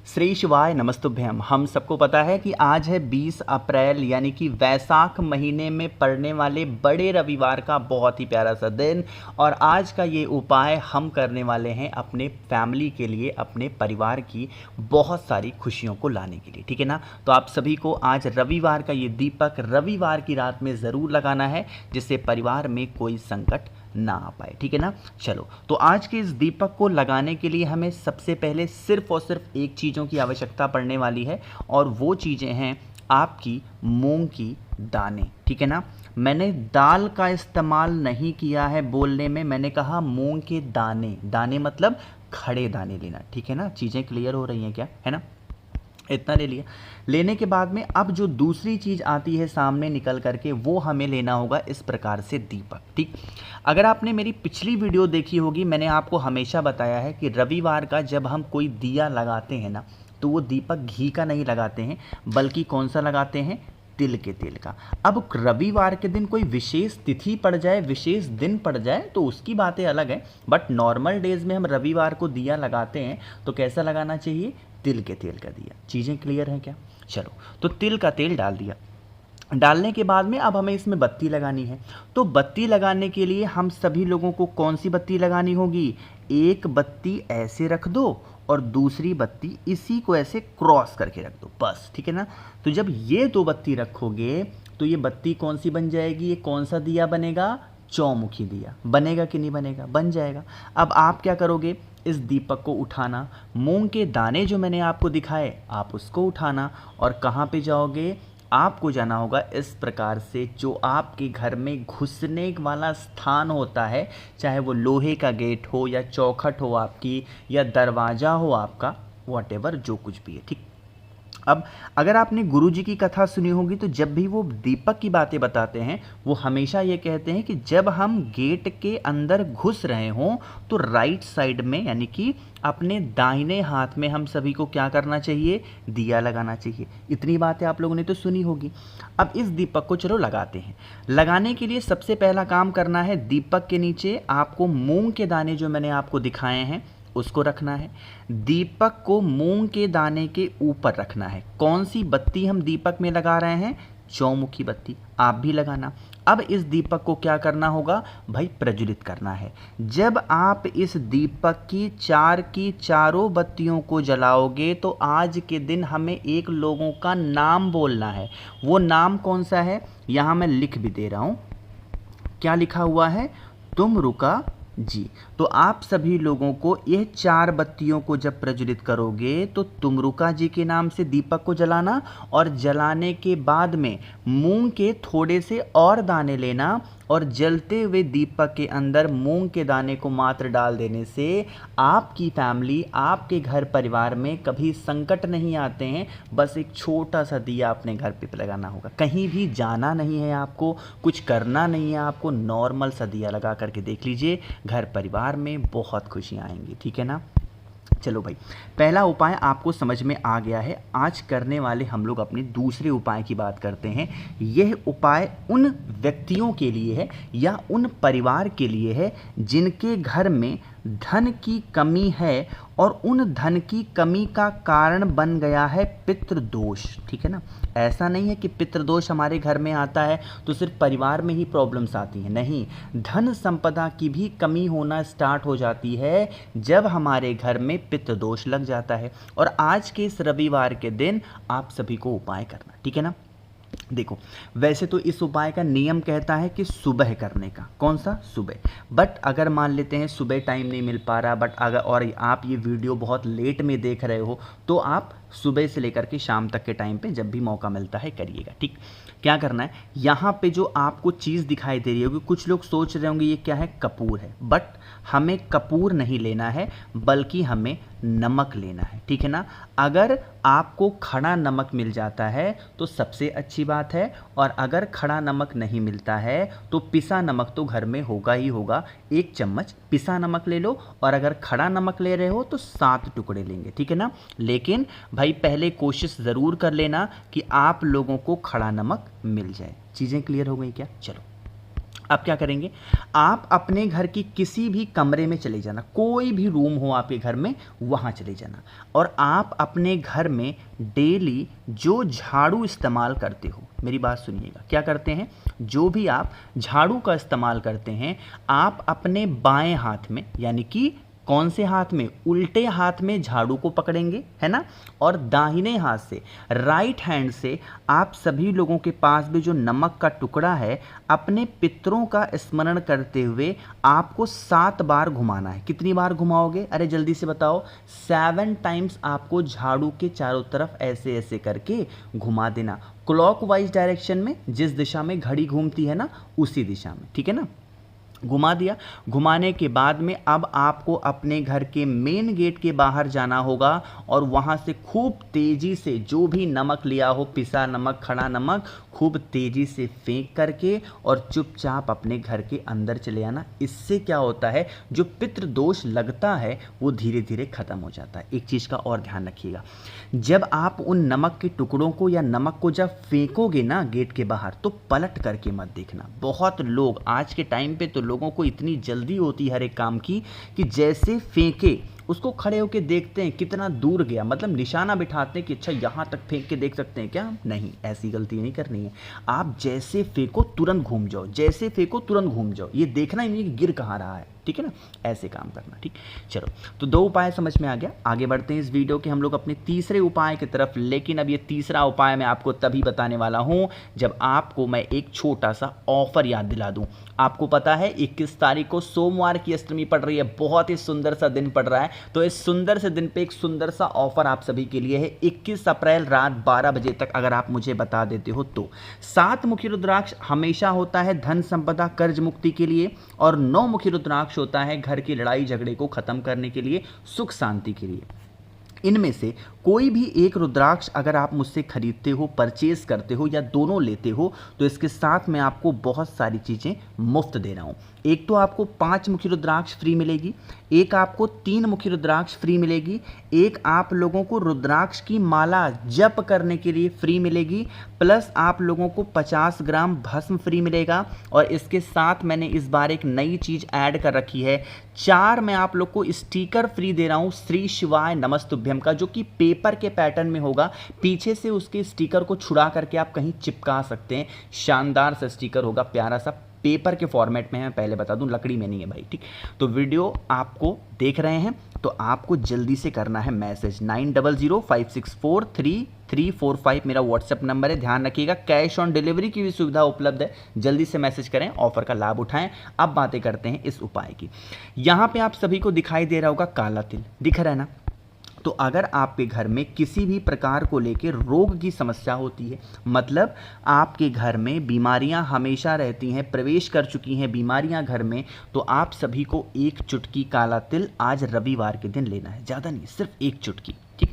श्री शिवाय नमस्तुभ्यम। हम सबको पता है कि आज है 20 अप्रैल यानी कि वैशाख महीने में पड़ने वाले बड़े रविवार का बहुत ही प्यारा सा दिन। और आज का ये उपाय हम करने वाले हैं अपने फैमिली के लिए, अपने परिवार की बहुत सारी खुशियों को लाने के लिए, ठीक है ना। तो आप सभी को आज रविवार का ये दीपक रविवार की रात में ज़रूर लगाना है, जिससे परिवार में कोई संकट ना आ पाए, ठीक है ना। चलो, तो आज के इस दीपक को लगाने के लिए हमें सबसे पहले सिर्फ और सिर्फ एक चीज़ों की आवश्यकता पड़ने वाली है, और वो चीज़ें हैं आपकी मूंग की दाने, ठीक है ना। मैंने दाल का इस्तेमाल नहीं किया है बोलने में, मैंने कहा मूंग के दाने। दाने मतलब खड़े दाने लेना, ठीक है ना। चीज़ें क्लियर हो रही हैं क्या, है ना। इतना ले लिया। लेने के बाद में अब जो दूसरी चीज़ आती है सामने निकल करके, वो हमें लेना होगा इस प्रकार से दीपक, ठीक। अगर आपने मेरी पिछली वीडियो देखी होगी, मैंने आपको हमेशा बताया है कि रविवार का जब हम कोई दिया लगाते हैं ना, तो वो दीपक घी का नहीं लगाते हैं, बल्कि कौन सा लगाते हैं, तिल के तेल का। अब रविवार के दिन कोई विशेष तिथि पड़ जाए, विशेष दिन पड़ जाए तो उसकी बातें अलग है, बट नॉर्मल डेज में हम रविवार को दिया लगाते हैं तो कैसा लगाना चाहिए, तिल के तेल का दिया। चीज़ें क्लियर हैं क्या। चलो, तो तिल का तेल डाल दिया। डालने के बाद में अब हमें इसमें बत्ती लगानी है। तो बत्ती लगाने के लिए हम सभी लोगों को कौन सी बत्ती लगानी होगी, एक बत्ती ऐसे रख दो और दूसरी बत्ती इसी को ऐसे क्रॉस करके रख दो, बस, ठीक है ना। तो जब ये दो बत्ती रखोगे तो ये बत्ती कौन सी बन जाएगी, ये कौन सा दिया बनेगा, चौमुखी दिया बनेगा कि नहीं बनेगा, बन जाएगा। अब आप क्या करोगे, इस दीपक को उठाना, मूंग के दाने जो मैंने आपको दिखाए आप उसको उठाना, और कहाँ पे जाओगे, आपको जाना होगा इस प्रकार से, जो आपके घर में घुसने वाला स्थान होता है, चाहे वो लोहे का गेट हो या चौखट हो आपकी या दरवाज़ा हो आपका, वॉटेवर जो कुछ भी है, ठीक। अब अगर आपने गुरुजी की कथा सुनी होगी तो जब भी वो दीपक की बातें बताते हैं, वो हमेशा ये कहते हैं कि जब हम गेट के अंदर घुस रहे हों तो राइट साइड में यानी कि अपने दाहिने हाथ में हम सभी को क्या करना चाहिए, दिया लगाना चाहिए। इतनी बातें आप लोगों ने तो सुनी होगी। अब इस दीपक को चलो लगाते हैं। लगाने के लिए सबसे पहला काम करना है, दीपक के नीचे आपको मूंग के दाने जो मैंने आपको दिखाए हैं उसको रखना है। दीपक को मूंग के दाने के ऊपर रखना है। कौन सी बत्ती हम दीपक में लगा रहे हैं, चौमुखी बत्ती, आप भी लगाना। अब इस दीपक को क्या करना होगा भाई, प्रज्वलित करना है। जब आप इस दीपक की चारों बत्तियों को जलाओगे तो आज के दिन हमें एक लोगों का नाम बोलना है। वो नाम कौन सा है, यहाँ मैं लिख भी दे रहा हूँ, क्या लिखा हुआ है, तुम रुका जी। तो आप सभी लोगों को यह चार बत्तियों को जब प्रज्वलित करोगे तो तुमरुका जी के नाम से दीपक को जलाना, और जलाने के बाद में मूंग के थोड़े से और दाने लेना, और जलते हुए दीपक के अंदर मूंग के दाने को मात्र डाल देने से आपकी फैमिली, आपके घर परिवार में कभी संकट नहीं आते हैं। बस एक छोटा सा दिया अपने घर पे लगाना होगा, कहीं भी जाना नहीं है आपको, कुछ करना नहीं है आपको, नॉर्मल सा दिया लगा करके देख लीजिए, घर परिवार में बहुत खुशियाँ आएंगी, ठीक है ना। चलो भाई, पहला उपाय आपको समझ में आ गया है। आज करने वाले हम लोग अपने दूसरे उपाय की बात करते हैं। यह उपाय उन व्यक्तियों के लिए है या उन परिवार के लिए है जिनके घर में धन की कमी है, और उन धन की कमी का कारण बन गया है पितृदोष, ठीक है ना। ऐसा नहीं है कि पितृदोष हमारे घर में आता है तो सिर्फ परिवार में ही प्रॉब्लम्स आती हैं, नहीं, धन संपदा की भी कमी होना स्टार्ट हो जाती है जब हमारे घर में पितृदोष लग जाता है। और आज के इस रविवार के दिन आप सभी को उपाय करना, ठीक है ना। देखो, वैसे तो इस उपाय का नियम कहता है कि सुबह करने का, कौन सा, सुबह। बट अगर मान लेते हैं सुबह टाइम नहीं मिल पा रहा, बट अगर और आप ये वीडियो बहुत लेट में देख रहे हो, तो आप सुबह से लेकर के शाम तक के टाइम पे जब भी मौका मिलता है करिएगा, ठीक। क्या करना है, यहाँ पे जो आपको चीज़ दिखाई दे रही होगी, कुछ लोग सोच रहे होंगे ये क्या है, कपूर है, बट हमें कपूर नहीं लेना है, बल्कि हमें नमक लेना है, ठीक है ना। अगर आपको खड़ा नमक मिल जाता है तो सबसे अच्छी बात है, और अगर खड़ा नमक नहीं मिलता है तो पिसा नमक तो घर में होगा ही होगा, 1 चम्मच पिसा नमक ले लो। और अगर खड़ा नमक ले रहे हो तो 7 टुकड़े लेंगे, ठीक है ना। लेकिन भाई पहले कोशिश ज़रूर कर लेना कि आप लोगों को खड़ा नमक मिल जाए। चीज़ें क्लियर हो गई क्या। चलो, आप क्या करेंगे, आप अपने घर की किसी भी कमरे में चले जाना, कोई भी रूम हो आपके घर में वहाँ चले जाना, और आप अपने घर में डेली जो झाड़ू इस्तेमाल करते हो, मेरी बात सुनिएगा, क्या करते हैं, जो भी आप झाड़ू का इस्तेमाल करते हैं, आप अपने बाएं हाथ में, यानी कि कौन से हाथ में, उल्टे हाथ में झाड़ू को पकड़ेंगे, है ना, और दाहिने हाथ से, राइट हैंड से आप सभी लोगों के पास भी जो नमक का टुकड़ा है, अपने पितरों का स्मरण करते हुए आपको 7 बार घुमाना है। कितनी बार घुमाओगे, अरे जल्दी से बताओ, 7 टाइम्स आपको झाड़ू के चारों तरफ ऐसे ऐसे करके घुमा देना, क्लॉकवाइज डायरेक्शन में, जिस दिशा में घड़ी घूमती है ना, उसी दिशा में, ठीक है ना। घुमा दिया। घुमाने के बाद में अब आपको अपने घर के मेन गेट के बाहर जाना होगा और वहाँ से खूब तेज़ी से जो भी नमक लिया हो, पिसा नमक, खड़ा नमक, खूब तेज़ी से फेंक करके और चुपचाप अपने घर के अंदर चले आना। इससे क्या होता है, जो पितृ दोष लगता है वो धीरे धीरे ख़त्म हो जाता है। एक चीज़ का और ध्यान रखिएगा, जब आप उन नमक के टुकड़ों को या नमक को जब फेंकोगे ना गेट के बाहर, तो पलट करके मत देखना। बहुत लोग आज के टाइम पे तो लोगों को इतनी जल्दी होती है हर एक काम की कि जैसे फेंके उसको खड़े होकर देखते हैं कितना दूर गया, मतलब निशाना बिठाते हैं कि अच्छा यहाँ तक फेंक के देख सकते हैं क्या। नहीं, ऐसी गलती नहीं करनी है। आप जैसे फेंको तुरंत घूम जाओ, जैसे फेंको तुरंत घूम जाओ, ये देखना ही नहीं कि गिर कहाँ रहा है, ठीक है ना, ऐसे काम करना। ठीक, चलो, तो 2 उपाय समझ में आ गया। आगे बढ़ते हैं इस वीडियो के हम लोग अपने तीसरे उपाय की तरफ, लेकिन अब ये तीसरा उपाय मैं आपको तभी बताने वाला हूँ जब आपको मैं एक छोटा सा ऑफर याद दिला दूँ। आपको पता है 21 तारीख को सोमवार की अष्टमी पड़ रही है, बहुत ही सुंदर सा दिन पड़ रहा है, तो इस सुंदर से दिन पे एक सुंदर सा ऑफर आप सभी के लिए है। 21 अप्रैल रात 12 बजे तक अगर आप मुझे बता देते हो तो 7 मुखी रुद्राक्ष हमेशा होता है धन संपदा कर्ज मुक्ति के लिए, और 9 मुखी रुद्राक्ष होता है घर की लड़ाई झगड़े को खत्म करने के लिए, सुख शांति के लिए। इनमें से कोई भी एक रुद्राक्ष अगर आप मुझसे खरीदते हो, परचेज करते हो या दोनों लेते हो, तो इसके साथ मैं आपको बहुत सारी चीज़ें मुफ्त दे रहा हूँ। एक तो आपको 5 मुखी रुद्राक्ष फ्री मिलेगी, एक आपको 3 मुखी रुद्राक्ष फ्री मिलेगी, एक आप लोगों को रुद्राक्ष की माला जप करने के लिए फ्री मिलेगी, प्लस आप लोगों को 50 ग्राम भस्म फ्री मिलेगा, और इसके साथ मैंने इस बार एक नई चीज़ ऐड कर रखी है, 4 मैं आप लोग को स्टिकर फ्री दे रहा हूँ श्री शिवाय नमस्तुभ्यम का, जो कि पेपर के पैटर्न में होगा। पीछे से उसके स्टिकर को छुड़ा करके आप कहीं चिपका सकते हैं, शानदार सा स्टिकर होगा, प्यारा सा, पेपर के फॉर्मेट में है, मैं पहले बता दूं, लकड़ी में नहीं है भाई। ठीक, तो वीडियो आपको देख रहे हैं तो आपको जल्दी से करना है मैसेज, 9005643345 मेरा व्हाट्सएप नंबर है, ध्यान रखिएगा। कैश ऑन डिलीवरी की भी सुविधा उपलब्ध है, जल्दी से मैसेज करें, ऑफर का लाभ उठाएं। अब बातें करते हैं इस उपाय की। यहाँ पे आप सभी को दिखाई दे रहा होगा काला तिल, दिख रहा है ना। तो अगर आपके घर में किसी भी प्रकार को लेकर रोग की समस्या होती है, मतलब आपके घर में बीमारियां हमेशा रहती हैं, प्रवेश कर चुकी हैं बीमारियां घर में, तो आप सभी को एक चुटकी काला तिल आज रविवार के दिन लेना है, ज़्यादा नहीं, सिर्फ एक चुटकी। ठीक,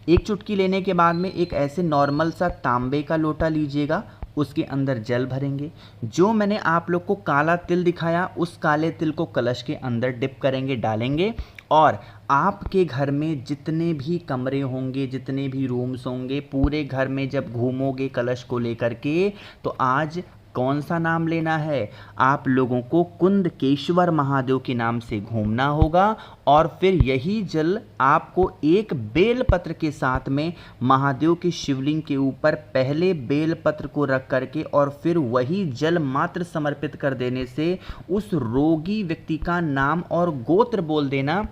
एक चुटकी लेने के बाद में एक ऐसे नॉर्मल सा तांबे का लोटा लीजिएगा, उसके अंदर जल भरेंगे। जो मैंने आप लोग को काला तिल दिखाया, उस काले तिल को कलश के अंदर डिप करेंगे, डालेंगे, और आपके घर में जितने भी कमरे होंगे, जितने भी रूम्स होंगे, पूरे घर में जब घूमोगे कलश को लेकर के, तो आज कौन सा नाम लेना है, आप लोगों को कुंदकेश्वर महादेव के नाम से घूमना होगा, और फिर यही जल आपको एक बेलपत्र के साथ में महादेव के शिवलिंग के ऊपर पहले बेलपत्र को रख करके और फिर वही जल मात्र समर्पित कर देने से उस रोगी व्यक्ति का नाम और गोत्र बोल देना।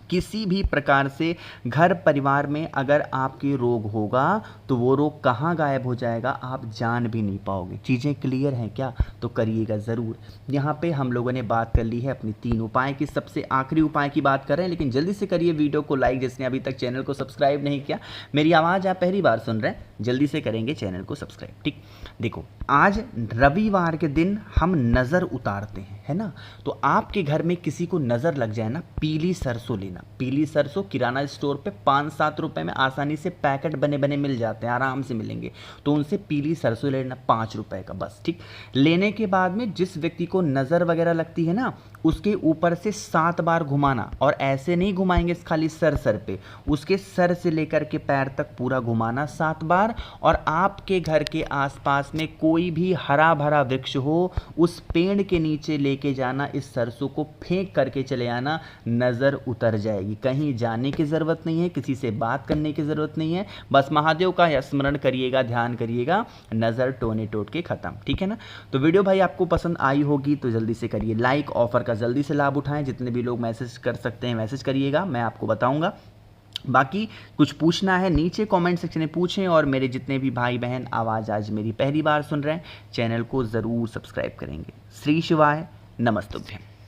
किसी भी प्रकार से घर परिवार में अगर आपके रोग होगा तो वो रोग कहाँ गायब हो जाएगा, आप जान भी नहीं पाओगे। चीज़ें क्लियर हैं क्या, तो करिएगा ज़रूर। यहाँ पे हम लोगों ने बात कर ली है अपनी 3 उपाय की, सबसे आखिरी उपाय की बात कर रहे हैं, लेकिन जल्दी से करिए वीडियो को लाइक, जिसने अभी तक चैनल को सब्सक्राइब नहीं किया। मेरी आवाज़ आप पहली बार सुन रहे हैं, जल्दी से करेंगे चैनल को सब्सक्राइब। ठीक, देखो आज रविवार के दिन हम नज़र उतारते हैं, है ना। तो आपके घर में किसी को नज़र लग जाए ना, पीली सरसों लेना। पीली सरसों किराना स्टोर पे 5-7 रुपए में आसानी से पैकेट बने बने मिल जाते हैं, आराम से मिलेंगे, तो उनसे पीली सरसों लेना 5 रुपए का बस। ठीक, लेने के बाद में जिस व्यक्ति को नज़र वगैरह लगती है ना, उसके ऊपर से 7 बार घुमाना, और ऐसे नहीं घुमाएंगे खाली सर पे, उसके सर से लेकर के पैर तक पूरा घुमाना 7 बार। और आपके घर के आसपास में कोई भी हरा भरा वृक्ष हो, उस पेड़ के नीचे लेके जाना, इस सरसों को फेंक करके चले आना, नज़र उतर जाएगी। कहीं जाने की ज़रूरत नहीं है, किसी से बात करने की ज़रूरत नहीं है, बस महादेव का स्मरण करिएगा, ध्यान करिएगा, नज़र टोने टोट के ख़त्म। ठीक है ना। तो वीडियो भाई आपको पसंद आई होगी तो जल्दी से करिए लाइक, ऑफर का जल्दी से लाभ उठाएं। जितने भी लोग मैसेज कर सकते हैं मैसेज करिएगा, मैं आपको बताऊंगा। बाकी कुछ पूछना है नीचे कमेंट सेक्शन में पूछें। और मेरे जितने भी भाई बहन आवाज़ आज मेरी पहली बार सुन रहे हैं, चैनल को ज़रूर सब्सक्राइब करेंगे। श्री शिवाय, नमस्तुभ्यं।